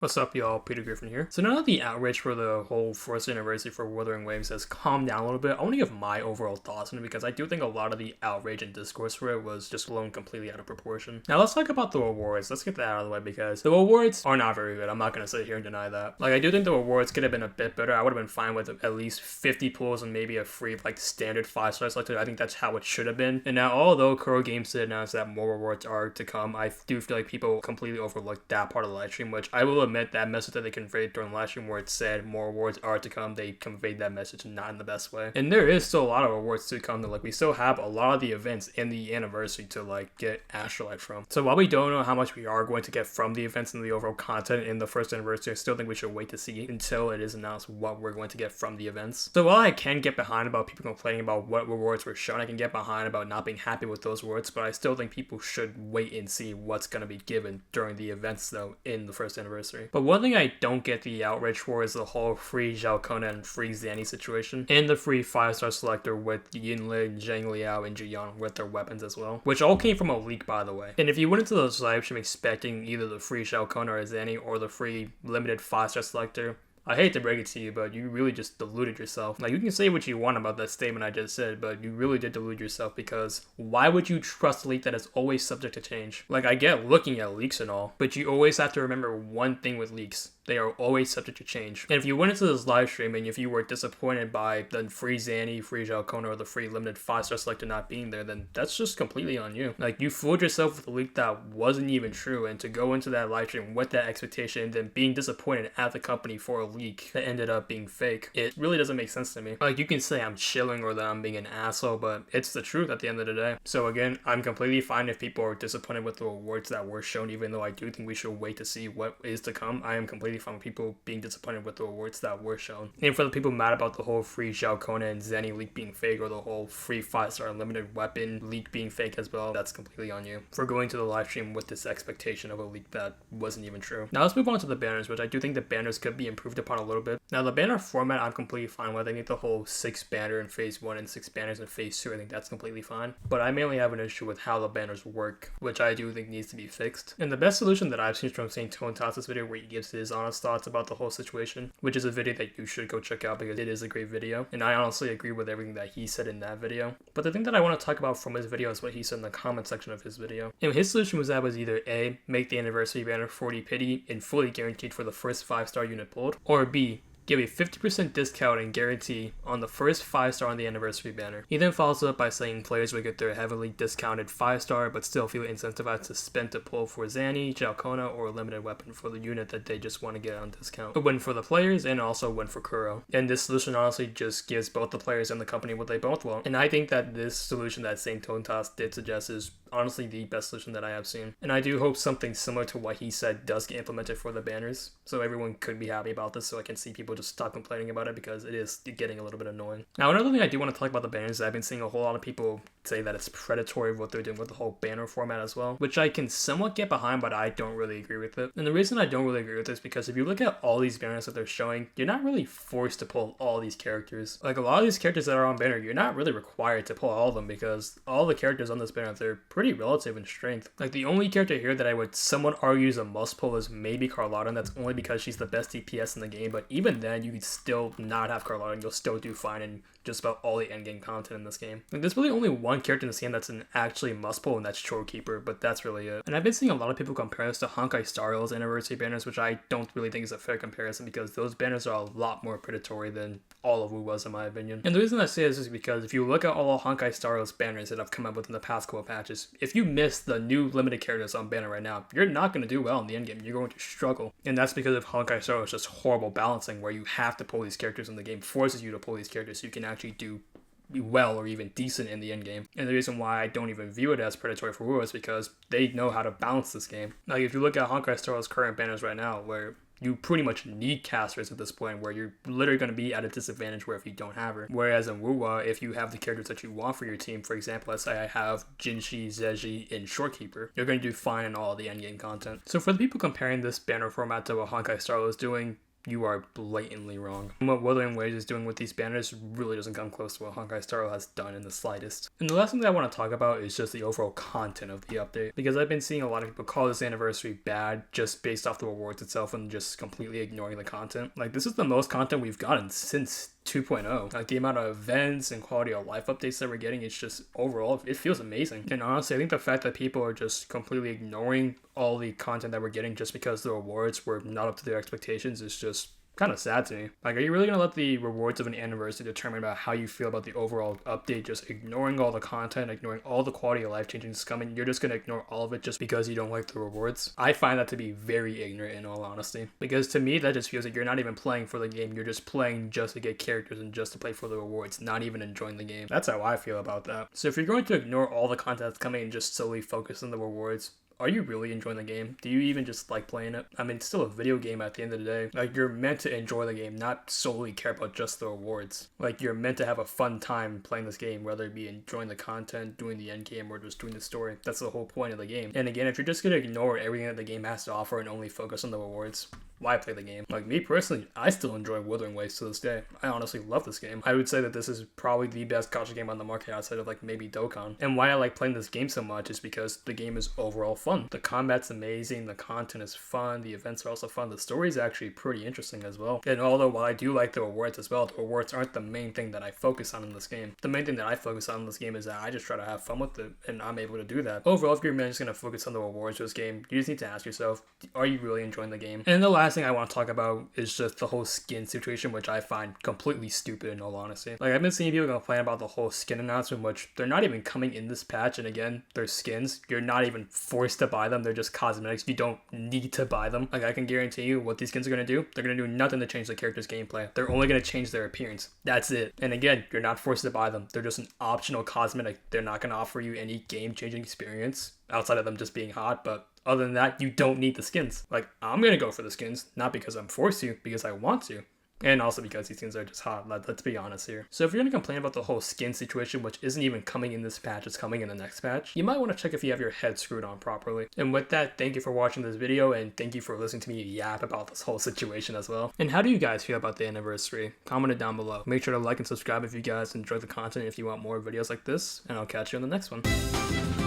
What's up, y'all? Peter Griffin here. So now that the outrage for the whole first anniversary for Wuthering Waves has calmed down a little bit, I want to give my overall thoughts on it because I do think a lot of the outrage and discourse for it was just blown completely out of proportion. Now let's talk about the awards. Let's get that out of the way because the awards are not very good. I'm not going to sit here and deny that. Like, I do think the awards could have been a bit better. I would have been fine with at least 50 pulls and maybe a free, like, standard 5-star selected. I think that's how it should have been. And now, although Kuro Games did announce that more rewards are to come, I do feel like people completely overlooked that part of the live stream, which I will admit that message that they conveyed during the live stream where it said more awards are to come, they conveyed that message not in the best way. And there is still a lot of awards to come. Like, we still have a lot of the events in the anniversary to like get Astrolife from. So while we don't know how much we are going to get from the events and the overall content in the first anniversary, I still think we should wait to see until it is announced what we're going to get from the events. So while I can get behind about people complaining about what rewards were shown, I can get behind about not being happy with those rewards, but I still think people should wait and see what's going to be given during the events though in the first anniversary. But one thing I don't get the outrage for is the whole free Zhao Kona and free Zanny situation, and the free 5-star selector with Yinlin, Zhang Liao, and Jiyan with their weapons as well, which all came from a leak, by the way. And if you went into those live stream expecting either the free Zhao Kona or Zanny or the free limited 5-star selector, I hate to break it to you, but you really just deluded yourself. Like, you can say what you want about that statement I just said, but you really did delude yourself because why would you trust a leak that is always subject to change? Like, I get looking at leaks and all, but you always have to remember one thing with leaks. They are always subject to change. And if you went into this live stream and if you were disappointed by the free Zanny, free Zhao Kona, or the free limited 5-star selector not being there, then that's just completely on you. Like, you fooled yourself with a leak that wasn't even true, and to go into that live stream with that expectation and then being disappointed at the company for a leak that ended up being fake, it really doesn't make sense to me. Like, you can say I'm chilling or that I'm being an asshole, but it's the truth at the end of the day. So again, I'm completely fine if people are disappointed with the awards that were shown, even though I do think we should wait to see what is to come. I am completely fine with people being disappointed with the awards that were shown. And for the people mad about the whole free Zhao Kona and Zanny leak being fake, or the whole free 5-star unlimited weapon leak being fake as well, that's completely on you for going to the live stream with this expectation of a leak that wasn't even true. Now let's move on to the banners, which I do think the banners could be improved upon a little bit. Now the banner format I'm completely fine with. I think the whole 6 banner in phase 1 and 6 banners in phase 2, I think that's completely fine. But I mainly have an issue with how the banners work, which I do think needs to be fixed. And the best solution that I've seen from St. Tone Toss's video, where he gives his honest thoughts about the whole situation, which is a video that you should go check out because it is a great video, and I honestly agree with everything that he said in that video. But the thing that I want to talk about from his video is what he said in the comment section of his video. And his solution was either A, make the anniversary banner 40 pity and fully guaranteed for the first 5-star unit pulled, or B, give a 50% discount and guarantee on the first 5-star on the anniversary banner. He then follows up by saying players would get their heavily discounted 5-star but still feel incentivized to spend to pull for Zanny, Zhao Kona, or a limited weapon for the unit that they just want to get on discount. A win for the players and also a win for Kuro. And this solution honestly just gives both the players and the company what they both want. And I think that this solution that St. Tone Toss did suggest is honestly the best solution that I have seen. And I do hope something similar to what he said does get implemented for the banners, so everyone could be happy about this, so I can see people just stop complaining about it because it is getting a little bit annoying. Now another thing I do want to talk about the banners is I've been seeing a whole lot of people say that it's predatory what they're doing with the whole banner format as well, which I can somewhat get behind, but I don't really agree with it. And the reason I don't really agree with this is because if you look at all these banners that they're showing, you're not really forced to pull all these characters. Like, a lot of these characters that are on banner, you're not really required to pull all of them because all the characters on this banner, they're pretty relative in strength. Like, the only character here that I would somewhat argue is a must pull is maybe Carlotta, and that's only because she's the best DPS in the game, but even then, you could still not have Carlotta and you'll still do fine in just about all the endgame content in this game. Like, there's really only one character in this game that's an actually must pull, and that's Chorekeeper, but that's really it. And I've been seeing a lot of people compare this to Honkai Star Rail's anniversary banners, which I don't really think is a fair comparison because those banners are a lot more predatory than all of Wu was, in my opinion. And the reason I say this is because if you look at all of Honkai Star Rail's banners that have come up within the past couple of patches, if you miss the new limited characters on banner right now, you're not going to do well in the endgame. You're going to struggle. And that's because of Honkai Star Rail's just horrible balancing, where you have to pull these characters and the game forces you to pull these characters so you can actually do well or even decent in the end game. And the reason why I don't even view it as predatory for Wu is because they know how to balance this game. Like, if you look at Honkai Star Rail's current banners right now, where you pretty much need casters at this point, where you're literally going to be at a disadvantage where if you don't have her. Whereas in Wuwa, if you have the characters that you want for your team, for example, let's say I have Jinshi, Zeji, and Shorekeeper, you're going to do fine in all the endgame content. So for the people comparing this banner format to what Honkai Star Rail is doing, you are blatantly wrong. And what Wuthering Waves is doing with these banners really doesn't come close to what Honkai Star Rail has done in the slightest. And the last thing that I want to talk about is just the overall content of the update, because I've been seeing a lot of people call this anniversary bad just based off the rewards itself and just completely ignoring the content. Like, this is the most content we've gotten since 2.0. Like, the amount of events and quality of life updates that we're getting, it's just overall, it feels amazing. And honestly, I think the fact that people are just completely ignoring all the content that we're getting just because the rewards were not up to their expectations is just kind of sad to me. Like, are you really gonna let the rewards of an anniversary determine about how you feel about the overall update, just ignoring all the content, ignoring all the quality of life changes coming? You're just gonna ignore all of it just because you don't like the rewards? I find that to be very ignorant, in all honesty, because to me that just feels like you're not even playing for the game, you're just playing just to get characters and just to play for the rewards, not even enjoying the game. That's how I feel about that. So if you're going to ignore all the content that's coming and just solely focus on the rewards, are you really enjoying the game? Do you even just like playing it? I mean, it's still a video game at the end of the day. Like, you're meant to enjoy the game, not solely care about just the rewards. Like, you're meant to have a fun time playing this game, whether it be enjoying the content, doing the end game, or just doing the story. That's the whole point of the game. And again, if you're just gonna ignore everything that the game has to offer and only focus on the rewards, why play the game? Like, me personally, I still enjoy Wuthering Waves to this day. I honestly love this game. I would say that this is probably the best gacha game on the market outside of, like, maybe Dokkan. And why I like playing this game so much is because the game is overall fun. The combat's amazing, the content is fun, the events are also fun, the story is actually pretty interesting as well. And although while I do like the rewards as well, the rewards aren't the main thing that I focus on in this game. The main thing that I focus on in this game is that I just try to have fun with it, and I'm able to do that. Overall, if you're just gonna focus on the rewards for this game, you just need to ask yourself, are you really enjoying the game? And the last thing I want to talk about is just the whole skin situation, which I find completely stupid, in all honesty. Like, I've been seeing people complain about the whole skin announcement, which they're not even coming in this patch, and again, they're skins. You're not even forced to buy them, they're just cosmetics. You don't need to buy them. Like, I can guarantee you what these skins are going to do. They're going to do nothing to change the character's gameplay. They're only going to change their appearance. That's it. And again, you're not forced to buy them. They're just an optional cosmetic. They're not going to offer you any game-changing experience outside of them just being hot, but other than that, you don't need the skins. Like, I'm going to go for the skins, not because I'm forced to, because I want to. And also because these skins are just hot, let's be honest here. So if you're going to complain about the whole skin situation, which isn't even coming in this patch, it's coming in the next patch, you might want to check if you have your head screwed on properly. And with that, thank you for watching this video, and thank you for listening to me yap about this whole situation as well. And how do you guys feel about the anniversary? Comment it down below. Make sure to like and subscribe if you guys enjoy the content, if you want more videos like this, and I'll catch you in the next one.